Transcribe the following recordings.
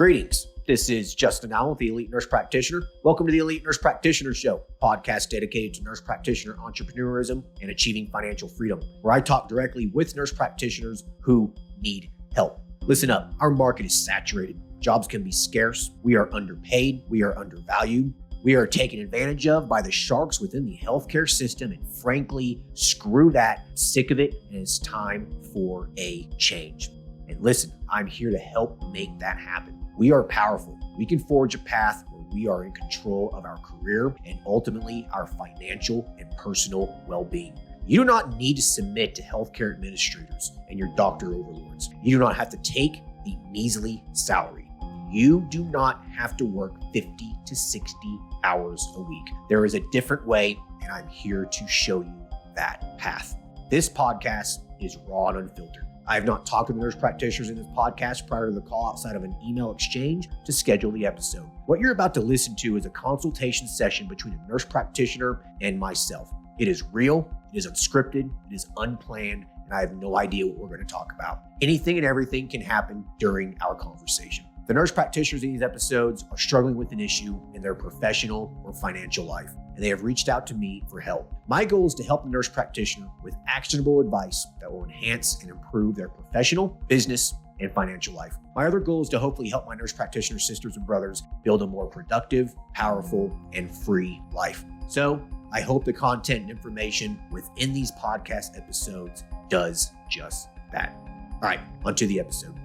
Greetings. This is Justin Allen with the Elite Nurse Practitioner. Welcome to the Elite Nurse Practitioner Show, podcast dedicated to nurse practitioner entrepreneurism and achieving financial freedom, where I talk directly with nurse practitioners who need help. Listen up, our market is saturated. Jobs can be scarce. We are underpaid. We are undervalued. We are taken advantage of by the sharks within the healthcare system, and frankly, screw that. I'm sick of it, and it's time for a change. And listen, I'm here to help make that happen. We are powerful. We can forge a path where we are in control of our career and ultimately our financial and personal well-being. You do not need to submit to healthcare administrators and your doctor overlords. You do not have to take a measly salary. You do not have to work 50 to 60 hours a week. There is a different way, and I'm here to show you that path. This podcast is raw and unfiltered. I have not talked to the nurse practitioners in this podcast prior to the call outside of an email exchange to schedule the episode. What you're about to listen to is a consultation session between a nurse practitioner and myself. It is real, it is unscripted, it is unplanned, and I have no idea what we're going to talk about. Anything and everything can happen during our conversation. The nurse practitioners in these episodes are struggling with an issue in their professional or financial life, and they have reached out to me for help. My goal is to help the nurse practitioner with actionable advice that will enhance and improve their professional, business, and financial life. My other goal is to hopefully help my nurse practitioner sisters and brothers build a more productive, powerful, and free life. So I hope the content and information within these podcast episodes does just that. All right, onto the episode.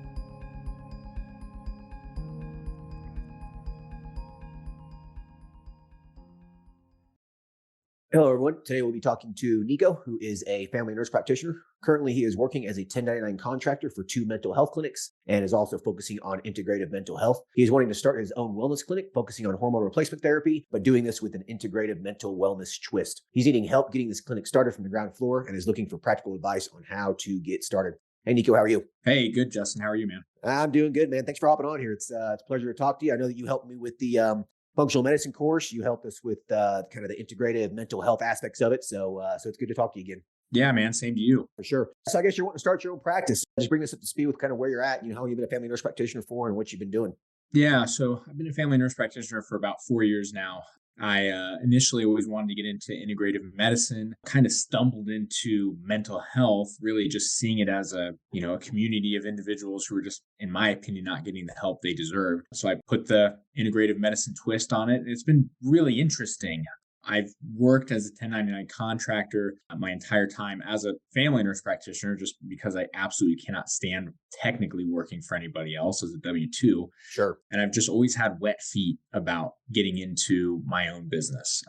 Hello, everyone. Today we'll be talking to Nico, who is a family nurse practitioner. Currently, he is working as a 1099 contractor for 2 mental health clinics and is also focusing on integrative mental health. He is wanting to start his own wellness clinic, focusing on hormone replacement therapy, but doing this with an integrative mental wellness twist. He's needing help getting this clinic started from the ground floor and is looking for practical advice on how to get started. Hey, Nico, how are you? Hey, good, Justin. How are you, man? I'm doing good, man. Thanks for hopping on here. It's a pleasure to talk to you. I know that you helped me with the functional medicine course. You helped us with kind of the integrative mental health aspects of it. So it's good to talk to you again. Yeah, man. Same to you. For sure. So I guess you're wanting to start your own practice. Just bring us up to speed with kind of where you're at, how long you've been a family nurse practitioner for and what you've been doing. Yeah. So I've been a family nurse practitioner for about 4 years now. I initially always wanted to get into integrative medicine, kind of stumbled into mental health, really just seeing it as a community of individuals who were just, in my opinion, not getting the help they deserved. So I put the integrative medicine twist on it. It's been really interesting. I've worked as a 1099 contractor my entire time as a family nurse practitioner, just because I absolutely cannot stand technically working for anybody else as a W-2. Sure. And I've just always had wet feet about getting into my own business.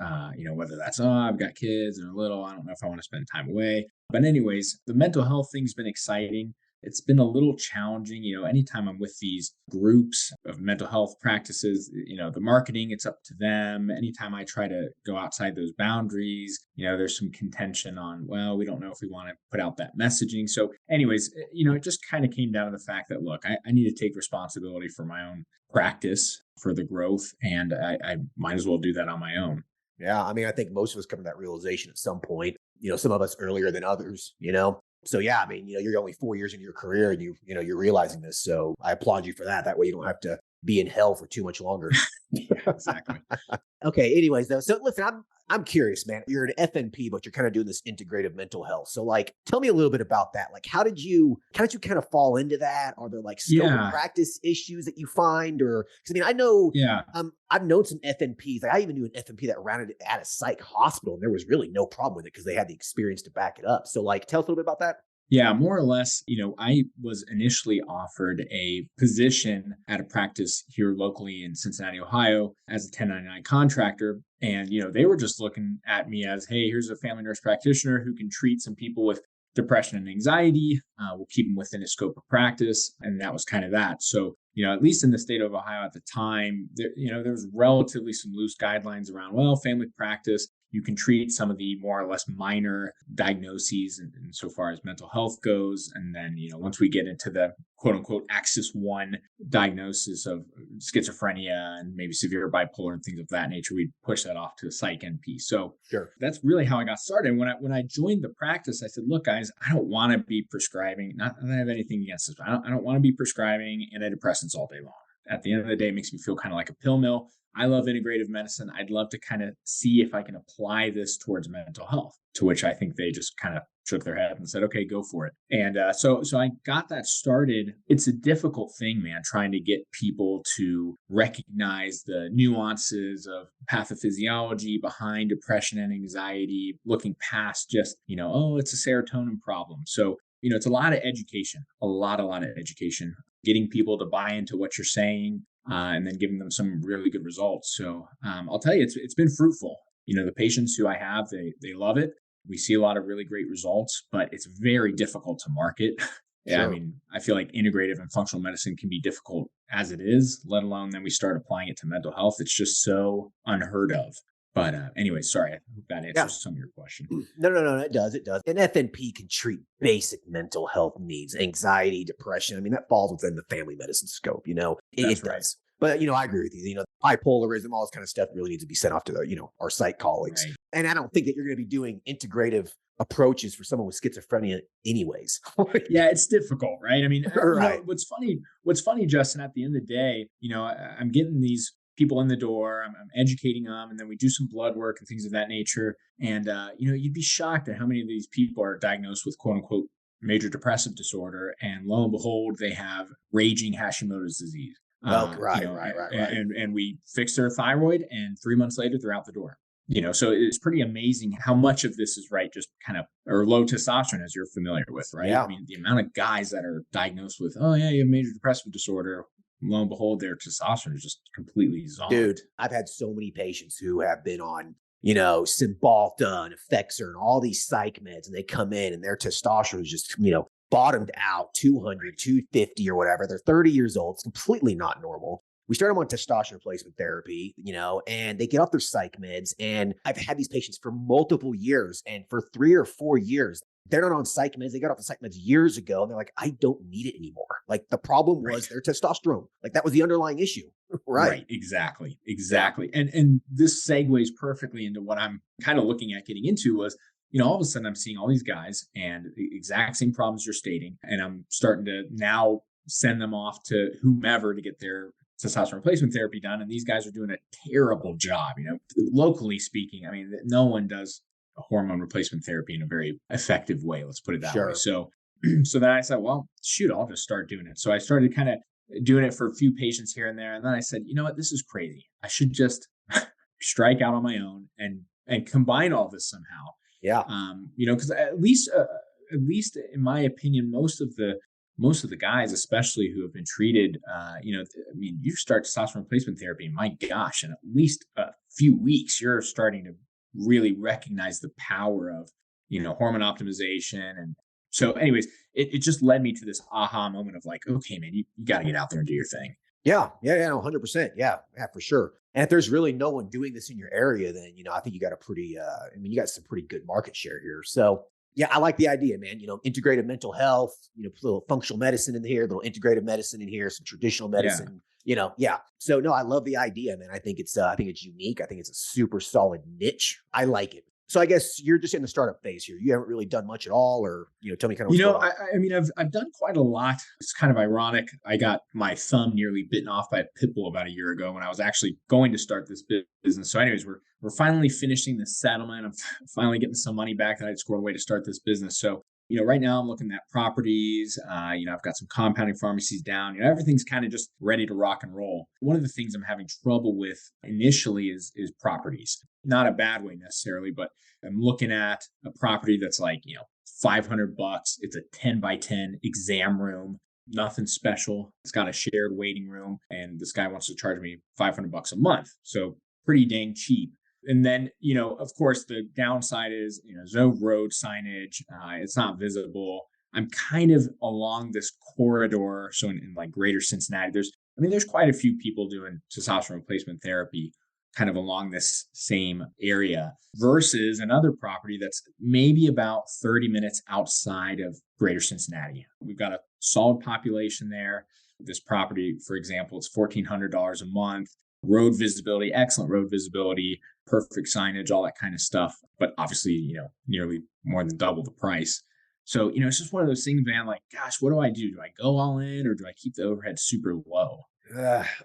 Whether that's, I've got kids, they're little, I don't know if I want to spend time away. But anyways, the mental health thing's been exciting. It's been a little challenging. Anytime I'm with these groups of mental health practices, the marketing, it's up to them. Anytime I try to go outside those boundaries, there's some contention on, well, we don't know if we want to put out that messaging. So anyways, it just kind of came down to the fact that, look, I need to take responsibility for my own practice, for the growth, and I might as well do that on my own. Yeah. I mean, I think most of us come to that realization at some point, some of us earlier than others, So yeah, I mean, you're only 4 years into your career and you're realizing this. So I applaud you for that. That way you don't have to be in hell for too much longer. Yeah, exactly. Okay. Anyways, though, so listen, I'm curious, man. You're an FNP, but you're kind of doing this integrative mental health. So tell me a little bit about that. How did you kind of fall into that? Are there scope of practice issues that you find, or because I know, I've known some FNPs. I even knew an FNP that ran it at a psych hospital, and there was really no problem with it because they had the experience to back it up. So tell us a little bit about that. Yeah, more or less, I was initially offered a position at a practice here locally in Cincinnati, Ohio, as a 1099 contractor. And, they were just looking at me as, hey, here's a family nurse practitioner who can treat some people with depression and anxiety. We'll keep them within a scope of practice. And that was kind of that. So, at least in the state of Ohio at the time, there was relatively some loose guidelines around, family practice. You can treat some of the more or less minor diagnoses and so far as mental health goes. And then, once we get into the quote unquote axis 1 diagnosis of schizophrenia and maybe severe bipolar and things of that nature, we push that off to psych NP. So sure. That's really how I got started. When I joined the practice, I said, look, guys, I don't want to be prescribing, not that I have anything against this, but I don't want to be prescribing antidepressants all day long. at the end of the day, it makes me feel kind of like a pill mill. I love integrative medicine. I'd love to kind of see if I can apply this towards mental health, to which I think they just kind of shook their head and said, okay, go for it. And so I got that started. It's a difficult thing, man, trying to get people to recognize the nuances of pathophysiology behind depression and anxiety, looking past just, oh, it's a serotonin problem. So, it's a lot of education, a lot of education, getting people to buy into what you're saying, and then giving them some really good results. So I'll tell you, it's been fruitful. The patients who I have, they love it. We see a lot of really great results, but it's very difficult to market. Yeah, Sure. I feel like integrative and functional medicine can be difficult as it is, let alone then we start applying it to mental health. It's just so unheard of. But anyway, sorry, I hope that Yeah. answers some of your question. No. It does. It does. And FNP can treat basic mental health needs, anxiety, depression. I mean, that falls within the family medicine scope, That's it right. does. But, I agree with you. Bipolarism, all this kind of stuff really needs to be sent off to our psych colleagues. Right. And I don't think that you're going to be doing integrative approaches for someone with schizophrenia anyways. Yeah, it's difficult, right? Right. What's funny, Justin, at the end of the day, I'm getting these people in the door, I'm educating them, and then we do some blood work and things of that nature. And, you'd be shocked at how many of these people are diagnosed with quote unquote major depressive disorder. And lo and behold, they have raging Hashimoto's disease. Oh, right. And we fix their thyroid, and 3 months later, they're out the door. So it's pretty amazing how much of this is right, just kind of, or low testosterone, as you're familiar with, right? Yeah. The amount of guys that are diagnosed with, oh yeah, you have major depressive disorder, lo and behold, their testosterone is just completely zonked. Dude, I've had so many patients who have been on, Cymbalta and Effexor and all these psych meds, and they come in and their testosterone is just, bottomed out 200, 250 or whatever. They're 30 years old. It's completely not normal. We start them on testosterone replacement therapy, and they get off their psych meds. And I've had these patients for multiple years, and for 3 or 4 years, they're not on psych meds. They got off the psych meds years ago, and they're like, I don't need it anymore. Like the problem Right. was their testosterone. Like that was the underlying issue. Right. Right. Exactly. And this segues perfectly into what I'm kind of looking at getting into was, all of a sudden I'm seeing all these guys and the exact same problems you're stating. And I'm starting to now send them off to whomever to get their testosterone replacement therapy done. And these guys are doing a terrible job, locally speaking. No one does a hormone replacement therapy in a very effective way. Let's put it that way. Sure. So, so then I said, well, shoot, I'll just start doing it. So I started kind of doing it for a few patients here and there. And then I said, you know what, this is crazy. I should just strike out on my own and combine all this somehow. Yeah. Because at least in my opinion, most of the guys, especially who have been treated, you start testosterone replacement therapy, and my gosh, in at least a few weeks, you're starting to really recognize the power of, hormone optimization. And so anyways, it just led me to this aha moment of like, okay, man, you got to get out there and do your thing. Yeah. No, 100%. Yeah, for sure. And if there's really no one doing this in your area, then, I think you got a pretty, you got some pretty good market share here. So yeah, I like the idea, man. Integrative mental health, put a little functional medicine in here, a little integrative medicine in here, some traditional medicine, yeah. So no, I love the idea, man. I think it's unique. I think it's a super solid niche. I like it. So I guess you're just in the startup phase here. You haven't really done much at all, or tell me kind of what's going on. I've done quite a lot. It's kind of ironic. I got my thumb nearly bitten off by a pit bull about a year ago when I was actually going to start this business. So, anyways, we're finally finishing the settlement. I'm finally getting some money back that I'd scored away to start this business. So, right now I'm looking at properties. I've got some compounding pharmacies down. Everything's kind of just ready to rock and roll. One of the things I'm having trouble with initially is properties. Not a bad way necessarily, but I'm looking at a property that's like, $500. It's a 10 by 10 exam room, nothing special. It's got a shared waiting room, and this guy wants to charge me $500 a month. So pretty dang cheap. And then, of course, the downside is, there's no road signage. It's not visible. I'm kind of along this corridor. So in like greater Cincinnati, there's quite a few people doing testosterone replacement therapy kind of along this same area versus another property that's maybe about 30 minutes outside of greater Cincinnati. We've got a solid population there. This property, for example, it's $1,400 a month. Road visibility, excellent road visibility, perfect signage, all that kind of stuff. But obviously, nearly more than double the price. So, it's just one of those things, man, like, gosh, what do I do? Do I go all in, or do I keep the overhead super low?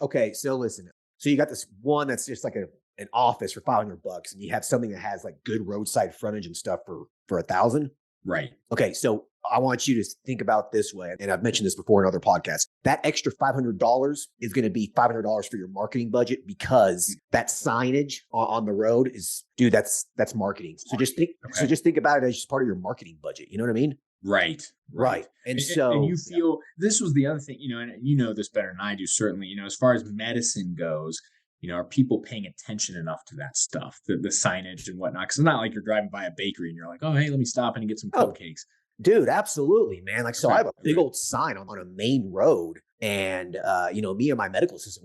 Okay, so listen. So you got this one that's just like an office for $500, and you have something that has like good roadside frontage and stuff for 1,000. Right. Okay, so I want you to think about this way, and I've mentioned this before in other podcasts. That extra $500 is going to be $500 for your marketing budget because that signage on the road is, dude, that's marketing. So Okay. just think about it as just part of your marketing budget. You know what I mean? Right. Right. Right. And And you so, yeah. feel this was the other thing, and you know this better than I do, certainly, as far as medicine goes, are people paying attention enough to that stuff, the signage and whatnot? Because it's not like you're driving by a bakery and you're like, oh, hey, let me stop in and get some Oh, cupcakes. dude, absolutely, man. Like, so I Okay. have a big Okay. old sign on a main road. And me and my medical assistant,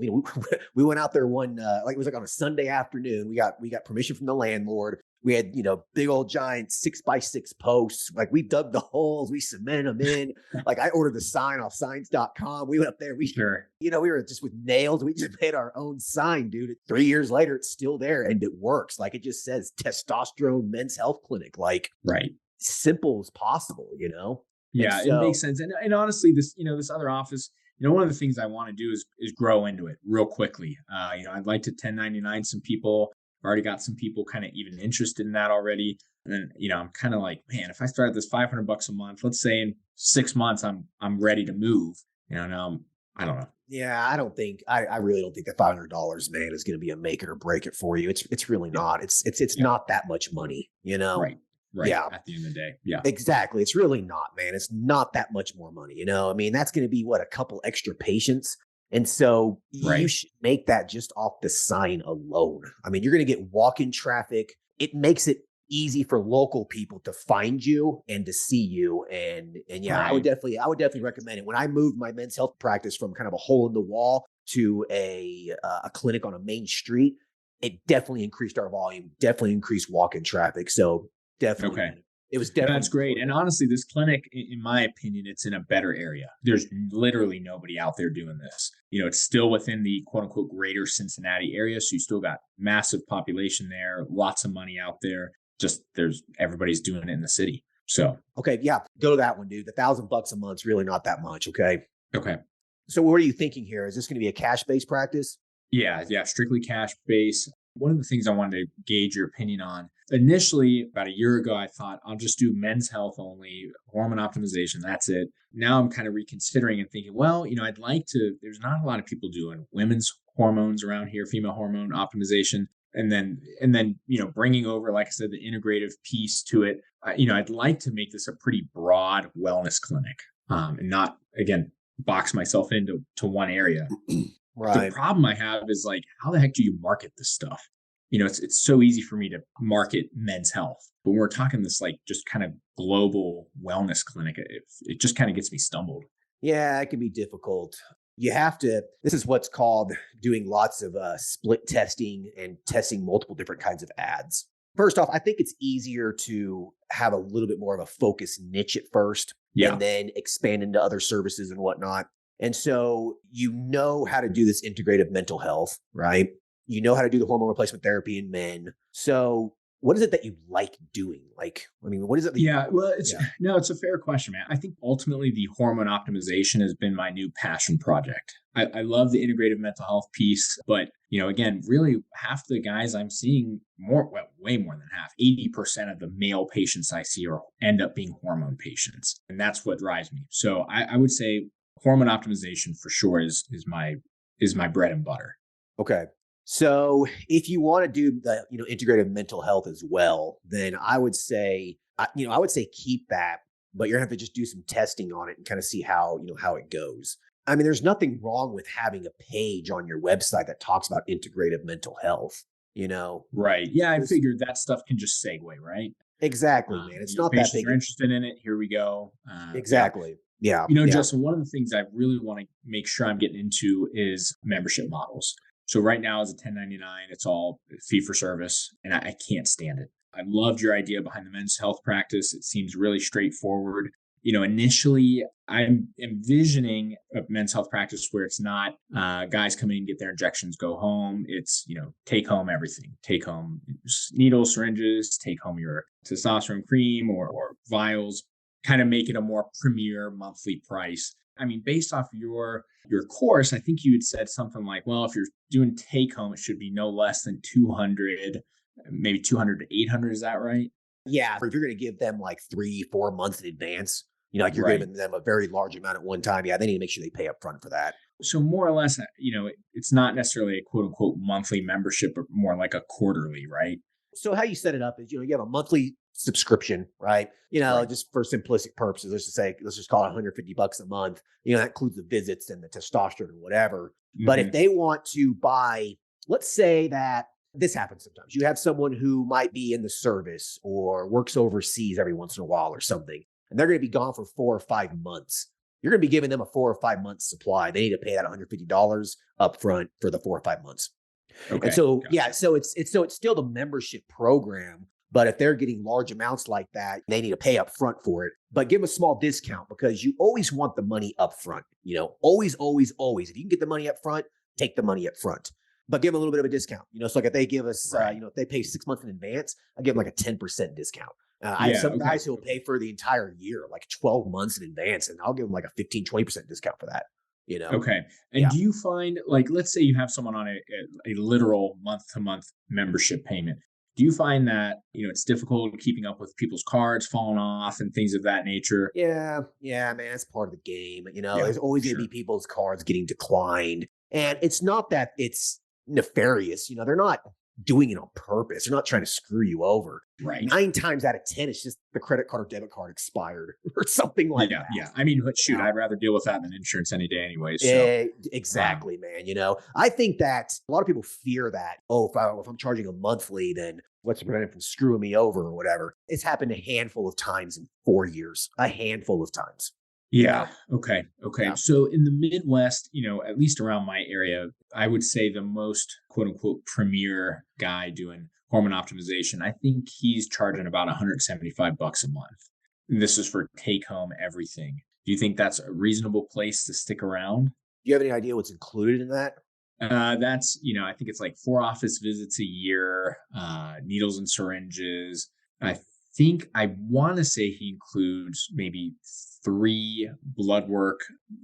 we went out there one like it was like on a Sunday afternoon. We got permission from the landlord. We had, big old giant 6x6 posts. Like we dug the holes, we cemented them in. Like I ordered the sign off signs.com. We went up there, Sure. we were just with nails. We just made our own sign, dude. 3 years later, it's still there and it works. Like it just says testosterone men's health clinic. Like Right. simple as possible, And Yeah, it makes so, sense. And honestly, this other office, one of the things I want to do is grow into it real quickly. I'd like to 1099 some people. I've already got some people kind of even interested in that already. And then, I'm kind of like, man, if I start at this $500 a month, let's say in 6 months, I'm ready to move. Now I don't know. yeah, I really don't think that $500, man, is going to be a make it or break it for you. It's really Yeah. not. It's Yeah. not that much money. Right. Right. Yeah, At the end of the day. Yeah. exactly. It's really not, man. It's not that much more money. I mean, that's going to be what, a couple extra patients. And so you Right. should make that just off the sign alone. I mean, you're going to get walk-in traffic. It makes it easy for local people to find you and to see you. And yeah, I would Right. definitely recommend it. When I moved my men's health practice from kind of a hole in the wall to a clinic on a main street, it definitely increased our volume, definitely increased walk-in traffic. So definitely, Okay. man, it was definitely That's great. And important. honestly, this clinic, in my opinion, it's in a better area. There's literally nobody out there doing this. It's still within the quote unquote greater Cincinnati area. So you still got massive population there, lots of money out there. Just everybody's doing it in the city. So, Okay, yeah, go to that one, dude. $1,000 a month's really not that much. Okay. okay. So what are you thinking here? Is this going to be a cash-based practice? Yeah, yeah, strictly cash base. One of the things I wanted to gauge your opinion on initially, about a year ago, I thought I'll just do men's health only, hormone optimization. That's it. Now I'm kind of reconsidering and thinking, well, I'd like to. There's not a lot of people doing women's hormones around here, female hormone optimization, and then bringing over, like I said, the integrative piece to it. I'd like to make this a pretty broad wellness clinic, and not again box myself into one area. The Right. problem I have is like, how the heck do you market this stuff? It's so easy for me to market men's health, but when we're talking this like just kind of global wellness clinic, it just kind of gets me stumbled. Yeah, it can be difficult. This is what's called doing lots of split testing and testing multiple different kinds of ads. First off, I think it's easier to have a little bit more of a focused niche at first Yeah. and then expand into other services and whatnot. And so you know how to do this integrative mental health, right? You know how to do the hormone replacement therapy in men. So what is it that you like doing? Like, I mean, what is it that Yeah, well, it's yeah. no, it's a fair question, man. I think ultimately the hormone optimization has been my new passion project. I love the integrative mental health piece, but again, really half the guys I'm seeing way more than half, 80% of the male patients I see end up being hormone patients, and that's what drives me. So I would say hormone optimization for sure is my bread and butter. Okay. So if you want to do the, integrative mental health as well, then I would say keep that, but you're gonna have to just do some testing on it and kind of see how it goes. I mean, there's nothing wrong with having a page on your website that talks about integrative mental health, you know. Right. Yeah, I There's figured that stuff can just segue, right? exactly, man. It's not that Patients big. are interested in it. Here we go. Yeah. Exactly. Yeah. Yeah. Justin, one of the things I really want to make sure I'm getting into is membership models. So right now, as a 1099, it's all fee for service, and I can't stand it. I loved your idea behind the men's health practice. It seems really straightforward. Initially, I'm envisioning a men's health practice where it's not guys come in, get their injections, go home. It's, take home everything, take home needles, syringes, take home your testosterone cream or vials, kind of make it a more premier monthly price. I mean, based off your course, I think you had said something like, well, if you're doing take home, it should be no less than 200, maybe 200 to 800. Is that right? Yeah. If you're going to give them like 3, 4 months in advance, like you're Right. giving them a very large amount at one time. Yeah. They need to make sure they pay up front for that. So more or less, it's not necessarily a quote unquote monthly membership, but more like a quarterly, right? So how you set it up is, you have a monthly subscription, right? Right. Just for simplistic purposes, let's just call it $150 a month. That includes the visits and the testosterone and whatever. But if Hmm. they want to buy, let's say that this happens sometimes. You have someone who might be in the service or works overseas every once in a while or something, and they're going to be gone for 4 or 5 months. You're going to be giving them a 4 or 5 month supply. They need to pay that $150 up front for the 4 or 5 months. And Okay. so, yeah, Gotcha. so it's still the membership program, but if they're getting large amounts like that, they need to pay up front for it. But give them a small discount because you always want the money up front. Always, always, always. If you can get the money up front, take the money up front. But give them a little bit of a discount. So like if they give us, Right. if they pay 6 months in advance, I give them like a 10% discount. I have Yeah. some Okay. guys who will pay for the entire year, like 12 months in advance, and I'll give them like a 15, 20% discount for that. You know? Okay. And Yeah. do you find, like, let's say you have someone on a literal month to month membership payment. Do you find that, it's difficult keeping up with people's cards falling off and things of that nature? Yeah, yeah, man, it's part of the game. Yeah, There's always going to be sure. people's cards getting declined. And it's not that it's nefarious. They're not doing it on purpose. They're not trying to screw you over. Right. 9 times out of 10, it's just the credit card or debit card expired or something like Yeah. that. Yeah. I mean, but shoot, Now, I'd rather deal with that than insurance any day, anyways. So, um, exactly, man. I think that a lot of people fear that, oh, if I'm charging a monthly, then what's to prevent it from screwing me over or whatever. It's happened a handful of times in 4 years, a handful of times. You yeah. know? Okay. Okay. Yeah. So in the Midwest, at least around my area, I would say the most quote unquote premier guy doing hormone optimization, I think he's charging about $175 a month. And this is for take home everything. Do you think that's a reasonable place to stick around? Do you have any idea what's included in that? That's, I think it's like 4 office visits a year, needles and syringes. I think I want to say he includes maybe 3 blood work,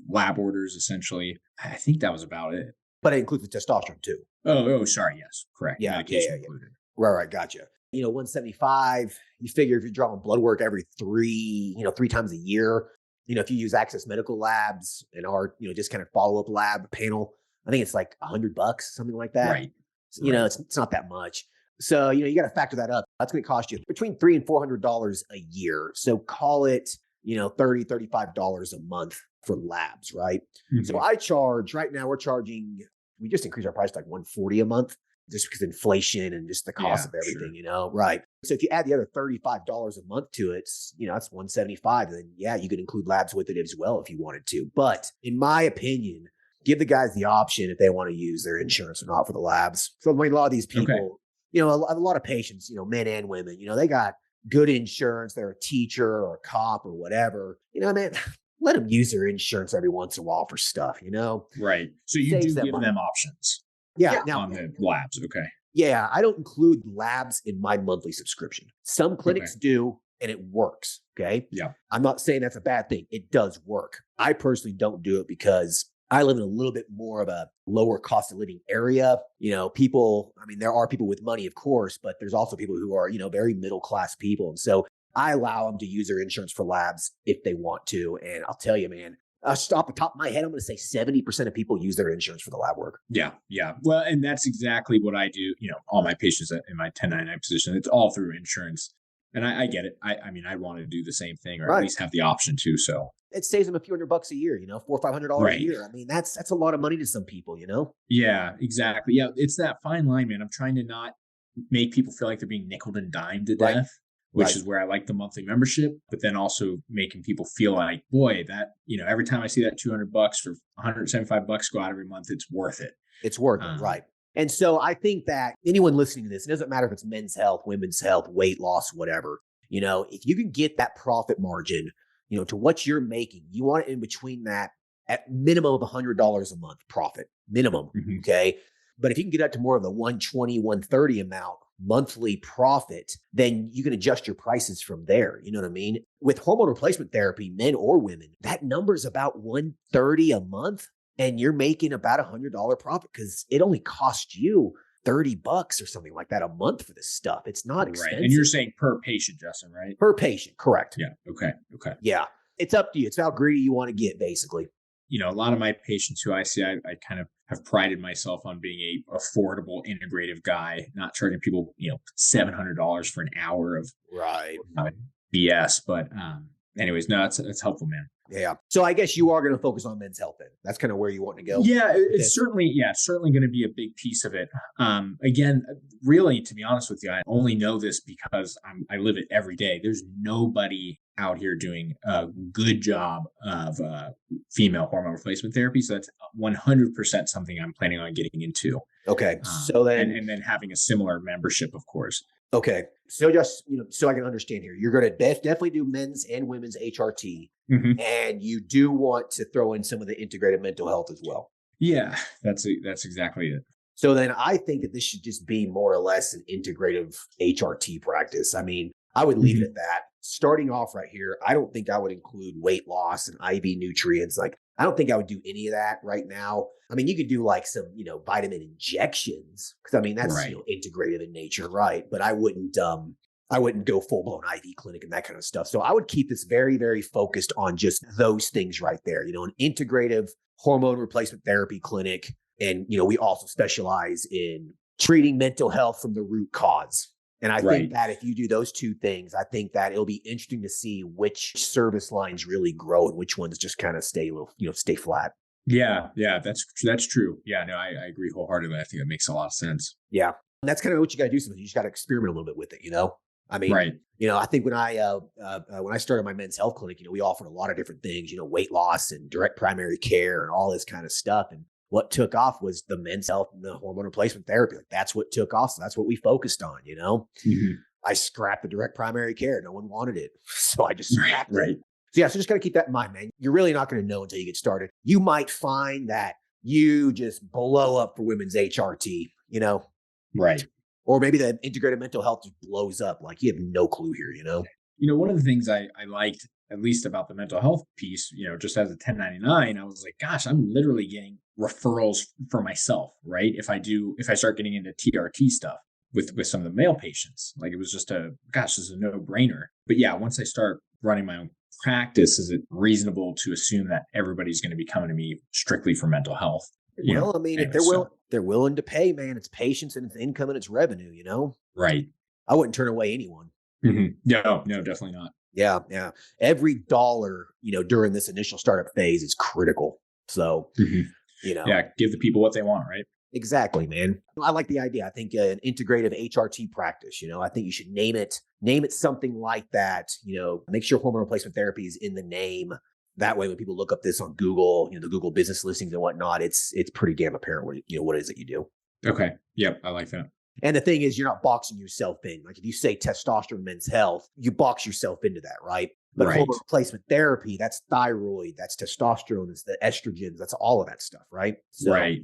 lab orders, essentially. I think that was about it. But it includes the testosterone too. Oh, sorry. Yes, correct. Yeah, yeah, Medication yeah, yeah. included. Right, right, gotcha. 175. You figure if you're drawing blood work every 3 times a year, if you use Access Medical Labs and our, just kind of follow up lab panel, I think it's like $100, something like that. Right. So, Right. it's not that much. So, you got to factor that up. That's going to cost you between $300 and $400 a year. So call it, $35 a month for labs, right? So Mhm. I charge right now, we just increased our price to like 140 a month just because inflation and just the cost Yeah, of everything, sure. right? So if you add the other $35 a month to it, that's 175. And then, yeah, you could include labs with it as well if you wanted to. But in my opinion, give the guys the option if they want to use their insurance or not for the labs. So, a lot of these Okay. people, a lot of patients, men and women, they got good insurance. They're a teacher or a cop or whatever. Man, let them use their insurance every once in a while for stuff, Right. So you saves do them give money. them options Yeah. Now, on the labs. Okay. yeah, I don't include labs in my monthly subscription. Some Okay. clinics do, and it works. Okay. Yeah. I'm not saying that's a bad thing. It does work. I personally don't do it because I live in a little bit more of a lower cost of living area. There are people with money, of course, but there's also people who are, very middle class people. And so I allow them to use their insurance for labs if they want to. And I'll tell you, man, off the top of my head, I'm going to say 70% of people use their insurance for the lab work. Yeah, yeah. Well, and that's exactly what I do. All my patients in my 1099 position, it's all through insurance. And I get it. I mean, I want to do the same thing or at Right. least have the option to. So, It saves them a few $100 a year, $400 or $500 a right. year. That's a lot of money to some people. Yeah, exactly. Yeah, it's that fine line, man. I'm trying to not make people feel like they're being nickel and dimed to Right. death, which Right. is where I like the monthly membership, but then also making people feel like, boy, that, every time I see that $200 for $175 go out every month, it's worth it. It's worth it. Um, Right. And so I think that anyone listening to this, it doesn't matter if it's men's health, women's health, weight loss, whatever, if you can get that profit margin, to what you're making, you want it in between that at minimum of $100 a month profit, minimum. mhm. Okay. But if you can get up to more of the 120, 130 amount, monthly profit, then you can adjust your prices from there. You know what I mean? With hormone replacement therapy, men or women, that number is about $130 a month, and you're making about $100 profit because it only costs you $30 or something like that a month for this stuff. It's not expensive. Right. And you're saying per patient, Justin, right? Per patient, correct. Yeah. Okay. Yeah. It's up to you. It's how greedy you want to get, basically. A lot of my patients who I see, I kind of have prided myself on being a affordable integrative guy, not charging people, $700 for an hour of right BS. But anyways, no, it's helpful, man. Yeah. So I guess you are going to focus on men's health then. That's kind of where you want to go. Yeah, it's certainly going to be a big piece of it. Again, really, to be honest with you, I only know this because I live it every day. There's nobody out here doing a good job of female hormone replacement therapy. So that's 100% something I'm planning on getting into. Okay. So then, and then having a similar membership, of course. Okay. So just, so I can understand here, you're going to definitely do men's and women's HRT. Mm-hmm. And you do want to throw in some of the integrative mental health as well. Yeah, that's exactly it. So then I think that this should just be more or less an integrative HRT practice. I mean, I would leave it at that. Starting off right here, I don't think I would include weight loss and IV nutrients. Like, I don't think I would do any of that right now. I mean, you could do like some, vitamin injections, because I mean, that's right. Integrative in nature, right? But I wouldn't go full blown IV clinic and that kind of stuff. So I would keep this very, very focused on just those things right there. An integrative hormone replacement therapy clinic. And, we also specialize in treating mental health from the root cause. And I think that if you do those two things, I think that it'll be interesting to see which service lines really grow and which ones just kind of stay stay flat. Yeah, that's true. Yeah, no, I agree wholeheartedly. I think it makes a lot of sense. Yeah. And that's kind of what you got to do. Sometimes you just got to experiment a little bit with it, I mean, right. I think when I started my men's health clinic, we offered a lot of different things, weight loss and direct primary care and all this kind of stuff. And what took off was the men's health and the hormone replacement therapy. Like, that's what took off. So that's what we focused on, Mm-hmm. I scrapped the direct primary care. No one wanted it. So I just scrapped it. Right. So yeah, so just got to keep that in mind, man. You're really not going to know until you get started. You might find that you just blow up for women's HRT, Right. Or maybe the integrated mental health just blows up. Like, you have no clue here, One of the things I liked, at least about the mental health piece, just as a 1099, I was like, gosh, I'm literally getting referrals for myself, right? If I start getting into TRT stuff with some of the male patients, like, it was just this is a no brainer. But yeah, once I start running my own practice, is it reasonable to assume that everybody's going to be coming to me strictly for mental health? Well, I mean, if they're willing to pay, man. It's patience and it's income and it's revenue, Right. I wouldn't turn away anyone. Mm-hmm. No, definitely not. Yeah. Every dollar, during this initial startup phase is critical. So, Yeah, give the people what they want, right? Exactly, man. I like the idea. I think an integrative HRT practice, I think you should name it something like that, make sure hormone replacement therapy is in the name. That way, when people look up this on Google, the Google business listings and whatnot, it's pretty damn apparent what it is that you do. Okay. Yep. I like that. And the thing is, you're not boxing yourself in. Like, if you say testosterone, men's health, you box yourself into that, right? But hormone replacement therapy, that's thyroid, that's testosterone, it's the estrogens, that's all of that stuff, right? So, right.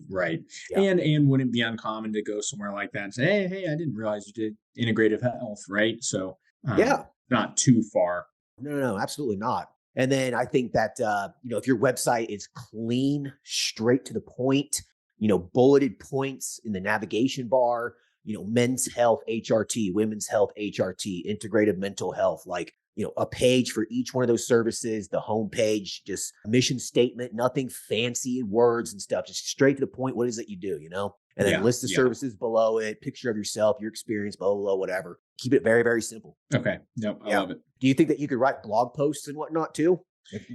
Yeah. And wouldn't it be uncommon to go somewhere like that and say, hey, I didn't realize you did integrative health, right? So not too far. No, absolutely not. And then I think that, if your website is clean, straight to the point, bulleted points in the navigation bar, men's health HRT, women's health HRT, integrative mental health, like, a page for each one of those services, the homepage, just a mission statement, nothing fancy words and stuff, just straight to the point. What is it you do, and then list the services below it, picture of yourself, your experience, blah, blah, blah, whatever. Keep it very, very simple. Okay. Nope. I love it. Do you think that you could write blog posts and whatnot too?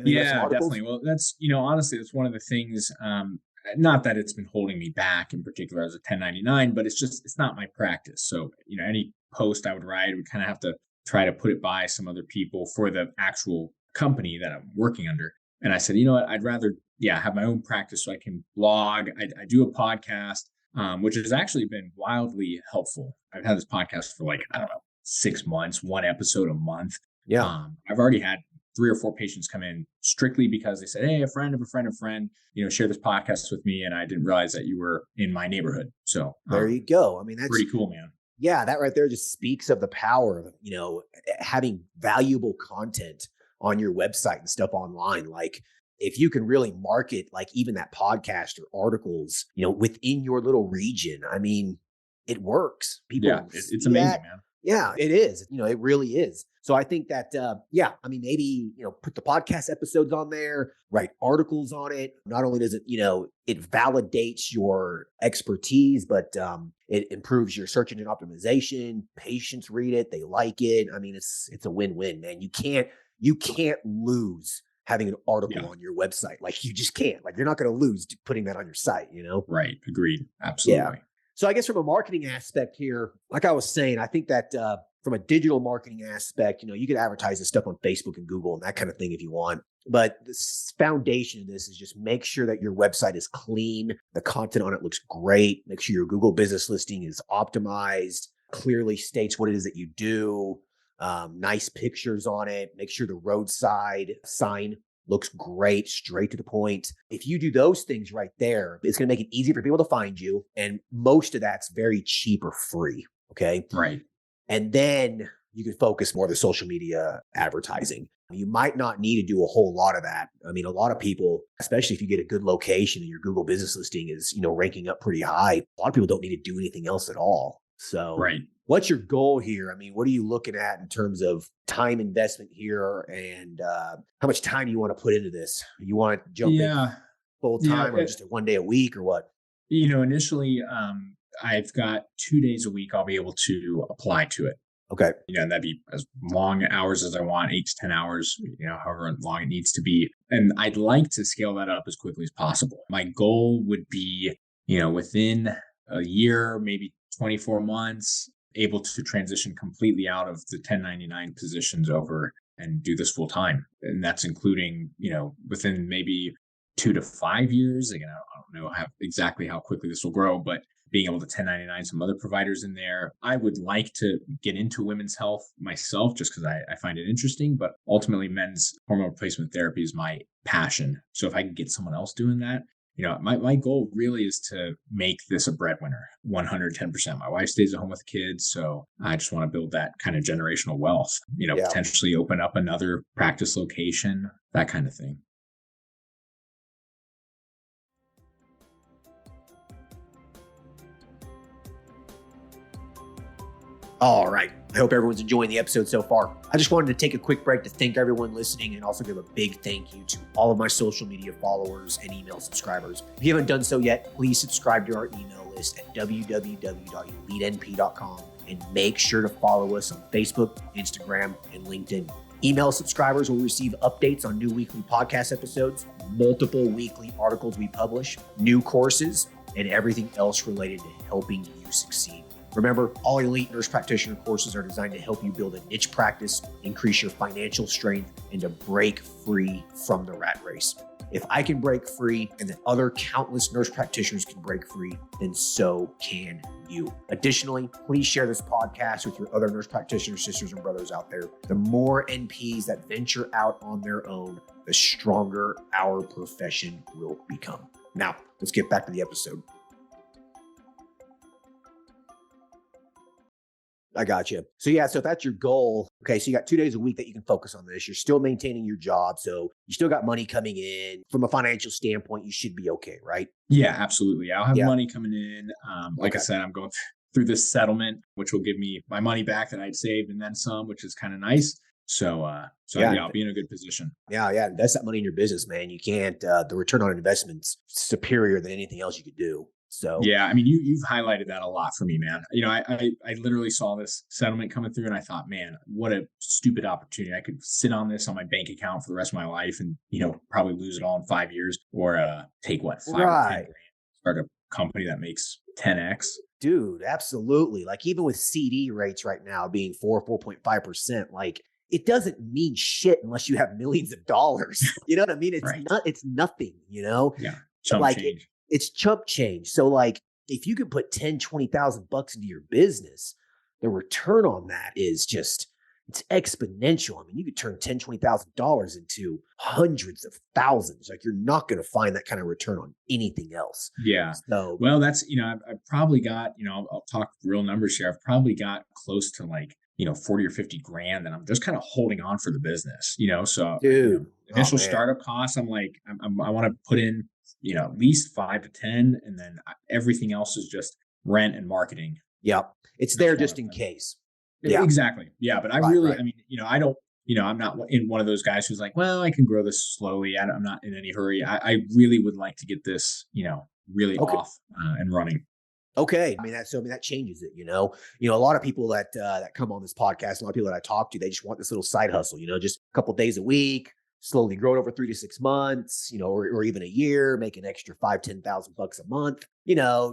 Yeah, definitely. Well, that's, honestly, that's one of the things, not that it's been holding me back in particular as a 1099, but it's not my practice. So, any post I would write would kind of have to try to put it by some other people for the actual company that I'm working under. And I said, you know what, I'd rather, have my own practice so I can blog. I do a podcast, which has actually been wildly helpful. I've had this podcast for 6 months, one episode a month. Yeah. I've already had 3 or 4 patients come in strictly because they said, hey, a friend of a friend of a friend, share this podcast with me. And I didn't realize that you were in my neighborhood. So there you go. I mean, that's pretty cool, man. Yeah, that right there just speaks of the power of, having valuable content on your website and stuff online. Like if you can really market like even that podcast or articles, within your little region, I mean, it works. Yeah, People it's see that. amazing, man. Yeah, it is. It really is. So I think that, yeah, I mean, maybe, put the podcast episodes on there, write articles on it. Not only does it, it validates your expertise, but it improves your search engine optimization. Patients read it. They like it. I mean, it's a win-win, man. You can't lose having an article Yeah, on your website. Like you just can't. Like you're not going to lose putting that on your site. right. Agreed. Yeah. Absolutely. So I guess from a marketing aspect here, like I was saying, I think that from a digital marketing aspect, you could advertise this stuff on Facebook and Google and that kind of thing if you want. But the foundation of this is just make sure that your website is clean. The content on it looks great. Make sure your Google business listing is optimized, clearly states what it is that you do. Nice pictures on it. Make sure the roadside sign looks great, straight to the point. If you do those things right there, it's going to make it easy for people to find you. And most of that's very cheap or free. Okay. Right. And then you can focus more on the social media advertising. You might not need to do a whole lot of that. I mean, a lot of people, especially if you get a good location and your Google business listing is, ranking up pretty high, a lot of people don't need to do anything else at all. So Right. what's your goal here? I mean, what are you looking at in terms of time investment here and how much time you want to put into this? You want to jump in Yeah. full Yeah. time or just one day a week or what? Initially, I've got 2 days a week I'll be able to apply to it. Okay. And that'd be as long hours as I want, 8 to 10 hours, however long it needs to be. And I'd like to scale that up as quickly as possible. My goal would be, within a year, maybe 24 months, able to transition completely out of the 1099 positions over and do this full time. And that's including, within maybe 2 to 5 years. Again, I don't know exactly how quickly this will grow, but being able to 1099 some other providers in there. I would like to get into women's health myself just because I find it interesting, but ultimately men's hormone replacement therapy is my passion. So if I can get someone else doing that, my goal really is to make this a breadwinner, 110%. My wife stays at home with kids, so I just want to build that kind of generational wealth, Yeah. potentially open up another practice location, that kind of thing. All right. I hope everyone's enjoying the episode so far. I just wanted to take a quick break to thank everyone listening and also give a big thank you to all of my social media followers and email subscribers. If you haven't done so yet, please subscribe to our email list at www.elitenp.com and make sure to follow us on Facebook, Instagram, and LinkedIn. Email subscribers will receive updates on new weekly podcast episodes, multiple weekly articles we publish, new courses, and everything else related to helping you succeed. Remember, all elite nurse practitioner courses are designed to help you build a niche practice, increase your financial strength, and to break free from the rat race. If I can break free and then other countless nurse practitioners can break free, then so can you. Additionally, please share this podcast with your other nurse practitioner sisters and brothers out there. The more NPs that venture out on their own, the stronger our profession will become. Now, let's get back to the episode. I got you. So if that's your goal, okay, so you got 2 days a week that you can focus on this. You're still maintaining your job. So you still got money coming in. From a financial standpoint, you should be okay, right? Yeah, absolutely. I'll have Yeah. money coming in. Like I said, I'm going through this settlement, which will give me my money back that I'd saved and then some, which is kind of nice. So I'll be in a good position. Yeah. Invest that money in your business, man. You can't, the return on investment's superior than anything else you could do. So yeah, I mean, you've highlighted that a lot for me, man. I literally saw this settlement coming through and I thought, man, what a stupid opportunity. I could sit on this on my bank account for the rest of my life and, probably lose it all in 5 years or take 5 or 10 grand, start a company that makes 10x. Dude, absolutely. Like even with CD rates right now being 4.5%, like it doesn't mean shit unless you have millions of dollars. You know what I mean? It's Right. it's nothing, Yeah. Chump change. It's chump change. So like if you can put 10, 20,000 bucks into your business, the return on that is just, it's exponential. I mean, you could turn $10,000, $20,000 into hundreds of thousands. Like, you're not going to find that kind of return on anything else. Yeah. So, Well, that's, I've probably got, I'll talk real numbers here. I've probably got close to like, 40 or 50 grand, and I'm just kind of holding on for the business, so, dude, oh initial man. startup costs, I'm like, I want to put in, at least 5 to 10, and then everything else is just rent and marketing. Yep. It's That's there what just in case. Yeah. Exactly. Yeah. But I Right. really, Right. I mean, I don't, I'm not in one of those guys who's like, well, I can grow this slowly. I'm not in any hurry. I really would like to get this, really Okay. off and running. Okay. I mean, that changes it, a lot of people that come on this podcast, a lot of people that I talk to, they just want this little side hustle, just a couple days a week, slowly grow it over 3 to 6 months, or even a year, make an extra 5, 10,000 bucks a month,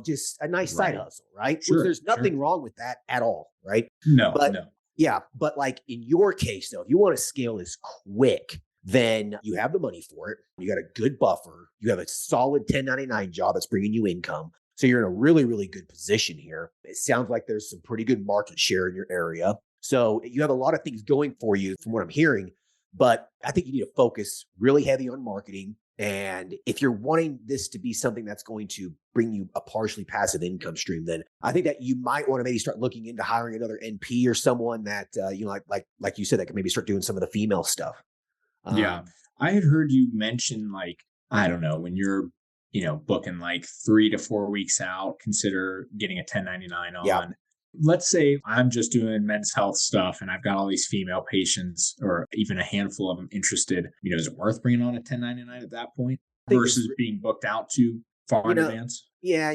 just a nice side Right. hustle, right? Which Sure. there's Sure. nothing wrong with that at all, right? No, But no. yeah, but like in your case though, if you want to scale this quick, then you have the money for it. You got a good buffer. You have a solid 1099 job that's bringing you income. So you're in a really, really good position here. It sounds like there's some pretty good market share in your area. So you have a lot of things going for you from what I'm hearing, but I think you need to focus really heavy on marketing. And if you're wanting this to be something that's going to bring you a partially passive income stream, then I think that you might want to maybe start looking into hiring another NP or someone that, like you said, that can maybe start doing some of the female stuff. Yeah. Um, I had heard you mention, like, I don't know, when you're, booking like 3 to 4 weeks out, consider getting a 1099 yeah. on. Let's say I'm just doing men's health stuff and I've got all these female patients or even a handful of them interested. Is it worth bringing on a 1099 at that point I think it's, versus being booked out too far you in know, advance? yeah,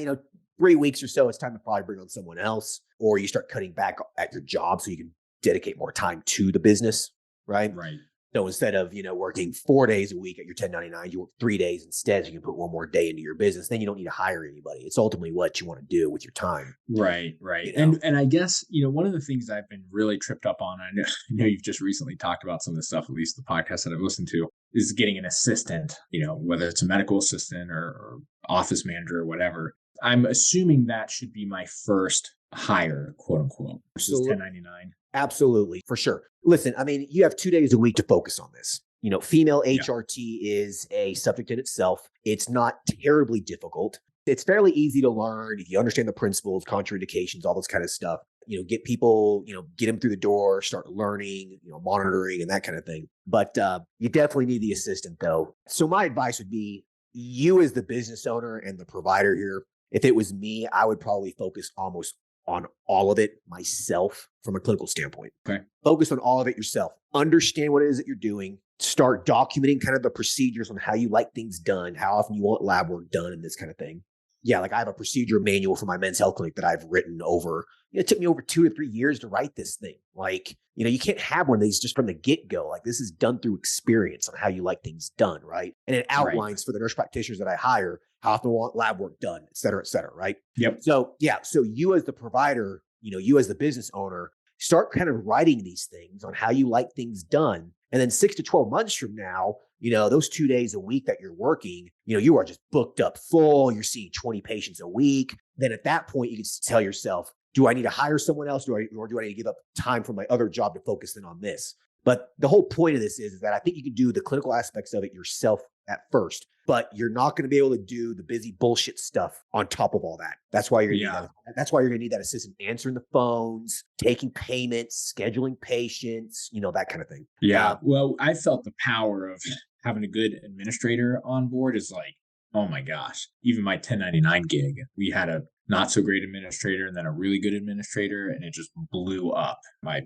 3 weeks or so, it's time to probably bring on someone else, or you start cutting back at your job so you can dedicate more time to the business, right? Right. So instead of, working 4 days a week at your 1099, you work 3 days instead. So you can put one more day into your business. Then you don't need to hire anybody. It's ultimately what you want to do with your time. Right, right. You know, And I guess, one of the things I've been really tripped up on, I know you've just recently talked about some of the stuff, at least the podcast that I've listened to, is getting an assistant, whether it's a medical assistant or office manager or whatever. I'm assuming that should be my first hire, quote unquote, versus so 1099. absolutely, for sure. Listen, I mean, you have 2 days a week to focus on this. Female Yeah. HRT is a subject in itself. It's not terribly difficult. It's fairly easy to learn if you understand the principles, contraindications, all this kind of stuff. Get people, get them through the door, start learning, monitoring and that kind of thing. But you definitely need the assistant though. So my advice would be, you as the business owner and the provider here, if it was me, I would probably focus almost on all of it myself from a clinical standpoint. Okay. Focus on all of it yourself. Understand what it is that you're doing. Start documenting kind of the procedures on how you like things done, how often you want lab work done, and this kind of thing. Yeah, like I have a procedure manual for my men's health clinic that I've written over. It took me over 2 to 3 years to write this thing. Like, you can't have one of these just from the get-go. Like, this is done through experience on how you like things done, right? And it Right. outlines for the nurse practitioners that I hire how often I want lab work done, et cetera, right? Yep. So yeah, so you as the provider, you as the business owner, start kind of writing these things on how you like things done. And then 6 to 12 months from now, those 2 days a week that you're working, you are just booked up full. You're seeing 20 patients a week. Then at that point, you can tell yourself, do I need to hire someone else? Or do I need to give up time from my other job to focus in on this? But the whole point of this is that I think you can do the clinical aspects of it yourself at first, but you're not going to be able to do the busy bullshit stuff on top of all that. That's why you're going to need that. That's why you're going to need that assistant answering the phones, taking payments, scheduling patients, that kind of thing. Yeah. Well, I felt the power of having a good administrator on board is like, oh my gosh, even my 1099 gig, we had a not so great administrator and then a really good administrator, and it just blew up my,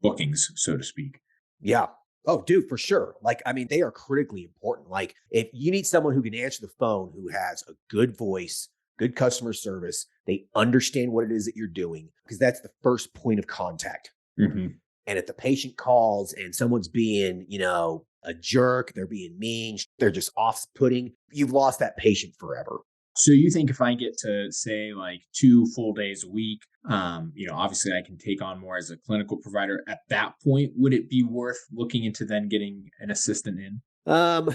bookings, so to speak. Yeah. Oh, dude, for sure. Like, I mean, they are critically important. Like, if you need someone who can answer the phone, who has a good voice, good customer service, they understand what it is that you're doing, because that's the first point of contact. Mm-hmm. And if the patient calls and someone's being, a jerk, they're being mean, they're just off-putting, you've lost that patient forever. So you think if I get to say like 2 full days a week, obviously I can take on more as a clinical provider at that point, would it be worth looking into then getting an assistant in Um,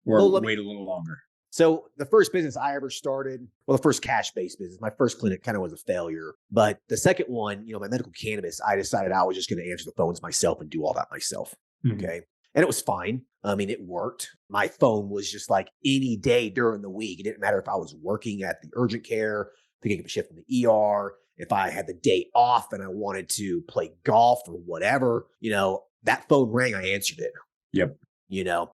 or well, wait a little longer? So the first business I ever started, well, the first cash-based business, my first clinic kind of was a failure. But the second one, my medical cannabis, I decided I was just going to answer the phones myself and do all that myself. Mhm. Okay. And it was fine. I mean, it worked. My phone was just like any day during the week. It didn't matter if I was working at the urgent care, picking up a shift from the ER, if I had the day off and I wanted to play golf or whatever, that phone rang, I answered it. Yep.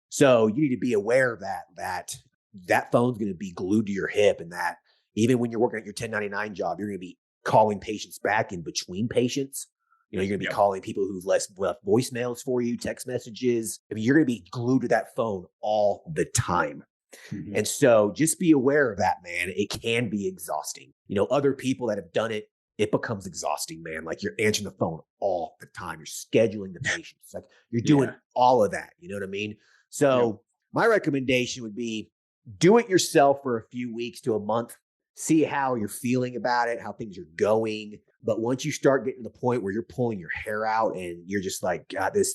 So you need to be aware of that phone's going to be glued to your hip, and that even when you're working at your 1099 job, you're going to be calling patients back in between patients. You're going to be Yep. calling people who've left voicemails for you, text messages. I mean, you're going to be glued to that phone all the time. Mhm. And so just be aware of that, man. It can be exhausting. Other people that have done it, it becomes exhausting, man. Like you're answering the phone all the time. You're scheduling the patients. Like you're doing Yeah. all of that. You know what I mean? Yep. So my recommendation would be do it yourself for a few weeks to a month. See how you're feeling about it, how things are going. But once you start getting to the point where you're pulling your hair out and you're just like, God, this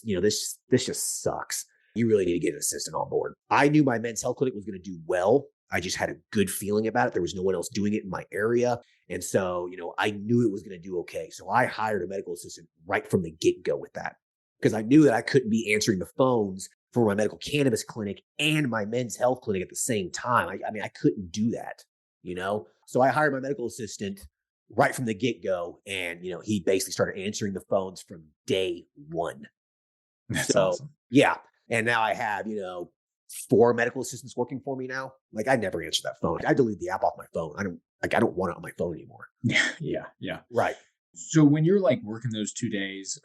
just sucks. You really need to get an assistant on board. I knew my men's health clinic was going to do well. I just had a good feeling about it. There was no one else doing it in my area. And so, I knew it was going to do okay. So I hired a medical assistant right from the get-go with that because I knew that I couldn't be answering the phones for my medical cannabis clinic and my men's health clinic at the same time. I mean, I couldn't do that, So I hired my medical assistant right from the get-go. And, he basically started answering the phones from day one. That's So, awesome. yeah. And now I have, 4 medical assistants working for me now. Like I never answer that phone. I delete the app off my phone. I don't want it on my phone anymore. Yeah. Right. So when you're like working those 2 days,